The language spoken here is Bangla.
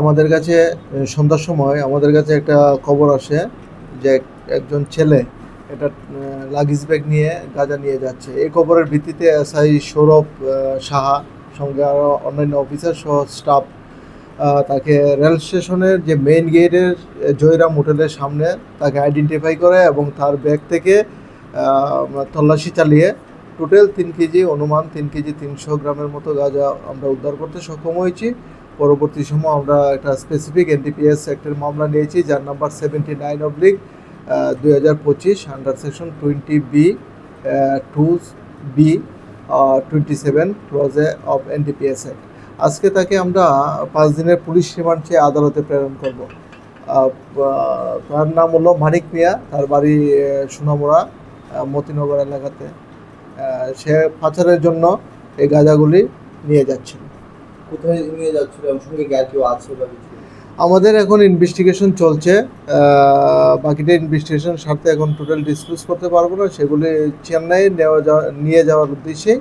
আমাদের কাছে সন্ধ্যার সময় আমাদের কাছে একটা খবর আসে যে একজন ছেলে একটা লাগেজ ব্যাগ নিয়ে গাঁজা নিয়ে যাচ্ছে। এই খবরের ভিত্তিতে এসআই সৌরভ সাহা সঙ্গে আরও অন্যান্য অফিসার সহ স্টাফ তাকে রেল স্টেশনের যে মেইন গেটের জয়রাম হোটেলের সামনে তাকে আইডেন্টিফাই করে এবং তার ব্যাগ থেকে তল্লাশি চালিয়ে টোটাল 3 কেজি, অনুমান 3 কেজি 300 গ্রামের মতো গাঁজা আমরা উদ্ধার করতে সক্ষম হয়েছি। পরবর্তী সময় আমরা একটা স্পেসিফিক এনডিপিএস অ্যাক্টের মামলা নিয়েছি, যার number 79/2025 under section 20B 2B 27 clause A of NDPS act. আজকে তাকে আমরা 5 দিনের পুলিশ রিমান্ড চেয়ে আদালতে প্রেরণ করব। তার নাম হলো মানিক মিয়া, তার বাড়ি সোনামুড়া মতিনগর এলাকাতে। সে পাচারের জন্য এই গাঁজাগুলি নিয়ে যাচ্ছিল। কোথায় নিয়ে যাচ্ছিল এবং সঙ্গে কেউ আছে বা কিছু? আমাদের এখন ইনভেস্টিগেশন চলছে, বাকিটা ইনভেস্টিগেশন স্বার্থে এখন টোটাল ডিসক্লোজ করতে পারবো না। সেগুলি চেন্নাই নিয়ে যাওয়ার উদ্দেশ্যে